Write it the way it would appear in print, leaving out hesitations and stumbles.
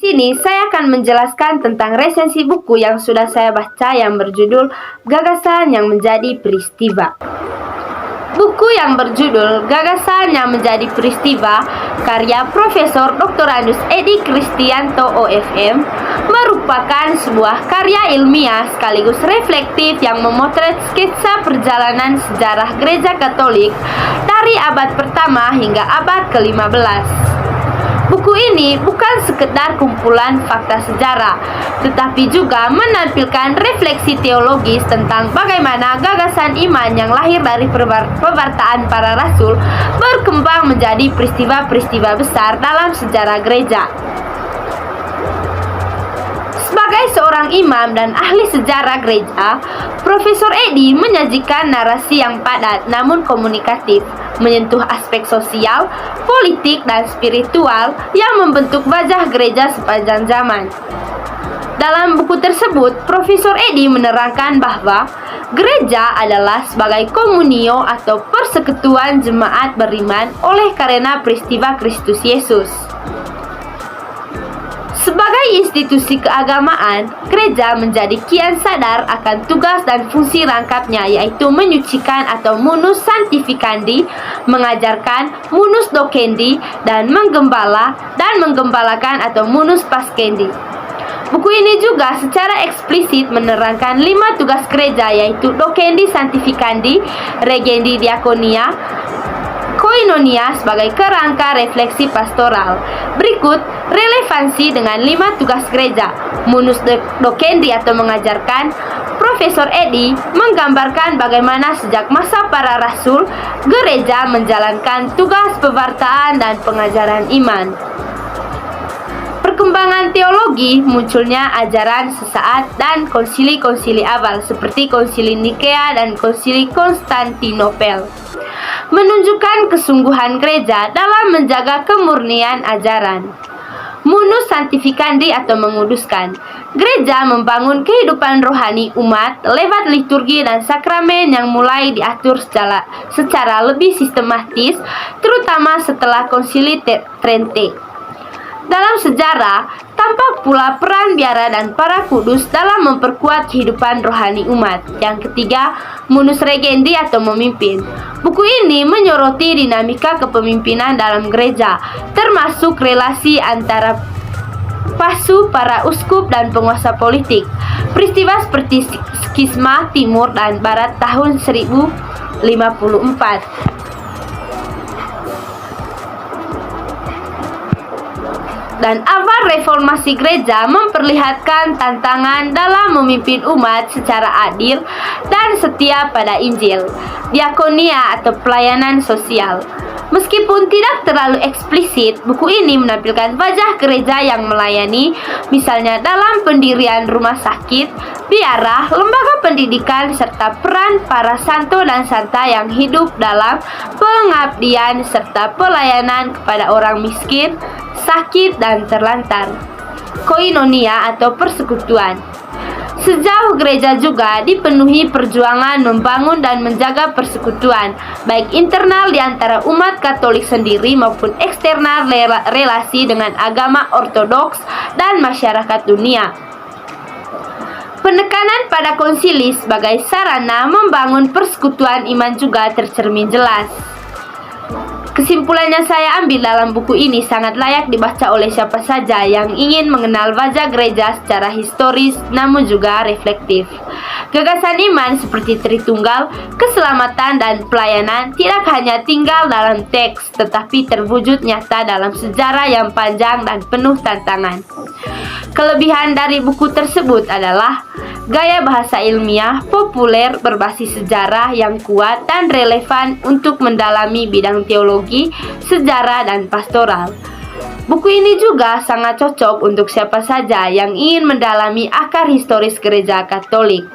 Sini saya akan menjelaskan tentang resensi buku yang sudah saya baca yang berjudul Gagasan yang Menjadi Peristiwa. Buku yang berjudul Gagasan yang Menjadi Peristiwa karya Profesor Dr. Andus Edi Kristianto OFM merupakan sebuah karya ilmiah sekaligus reflektif yang memotret sketsa perjalanan sejarah Gereja Katolik dari abad pertama hingga abad ke-15. Buku ini bukan sekedar kumpulan fakta sejarah, tetapi juga menampilkan refleksi teologis tentang bagaimana gagasan iman yang lahir dari pewartaan para rasul berkembang menjadi peristiwa-peristiwa besar dalam sejarah gereja. Sebagai seorang imam dan ahli sejarah gereja, Profesor Edi menyajikan narasi yang padat namun komunikatif, menyentuh aspek sosial, politik, dan spiritual yang membentuk wajah gereja sepanjang zaman. Dalam buku tersebut, Profesor Edi menerangkan bahwa gereja adalah sebagai komunio atau persekutuan jemaat beriman oleh karena peristiwa Kristus Yesus. Sebagai institusi keagamaan, gereja menjadi kian sadar akan tugas dan fungsi rangkapnya, yaitu menyucikan atau munus sanctificandi, mengajarkan munus docendi, dan menggembalakan atau munus pascendi. Buku ini juga secara eksplisit menerangkan 5 tugas gereja, yaitu docendi sanctificandi, regendi diakonia, koinonia sebagai kerangka refleksi pastoral. Berikut relevansi dengan 5 tugas gereja. Munus docendi atau mengajarkan. Profesor Edi menggambarkan bagaimana sejak masa para rasul, gereja menjalankan tugas pewartaan dan pengajaran iman. Perkembangan teologi, munculnya ajaran sesaat dan konsili-konsili awal seperti konsili Nikea dan konsili Konstantinopel menunjukkan kesungguhan gereja dalam menjaga kemurnian ajaran. Munus sanctificandi atau menguduskan. Gereja membangun kehidupan rohani umat lewat liturgi dan sakramen yang mulai diatur secara lebih sistematis, terutama setelah konsili Trente. Dalam sejarah, tampak pula peran biara dan para kudus dalam memperkuat kehidupan rohani umat. Yang ketiga, munus regendi atau memimpin. Buku ini menyoroti dinamika kepemimpinan dalam gereja, termasuk relasi antara pasu para uskup dan penguasa politik. Peristiwa seperti skisma Timur dan Barat tahun 1054. Dan awal reformasi gereja memperlihatkan tantangan dalam memimpin umat secara adil dan setia pada Injil. Diakonia atau pelayanan sosial. Meskipun tidak terlalu eksplisit, buku ini menampilkan wajah gereja yang melayani, misalnya dalam pendirian rumah sakit, biara, lembaga pendidikan, serta peran para santo dan santa yang hidup dalam pengabdian serta pelayanan kepada orang miskin, sakit, dan terlantar. Koinonia atau persekutuan. Sejauh gereja juga dipenuhi perjuangan membangun dan menjaga persekutuan, baik internal di antara umat Katolik sendiri maupun eksternal relasi dengan agama ortodoks dan masyarakat dunia. Penekanan pada konsili sebagai sarana membangun persekutuan iman juga tercermin jelas. Kesimpulannya saya ambil dalam buku ini sangat layak dibaca oleh siapa saja yang ingin mengenal wajah gereja secara historis namun juga reflektif. Gagasan iman seperti Tritunggal, keselamatan, dan pelayanan tidak hanya tinggal dalam teks, tetapi terwujud nyata dalam sejarah yang panjang dan penuh tantangan. Kelebihan dari buku tersebut adalah gaya bahasa ilmiah, populer, berbasis sejarah yang kuat dan relevan untuk mendalami bidang teologi, sejarah, dan pastoral. Buku ini juga sangat cocok untuk siapa saja yang ingin mendalami akar historis gereja Katolik.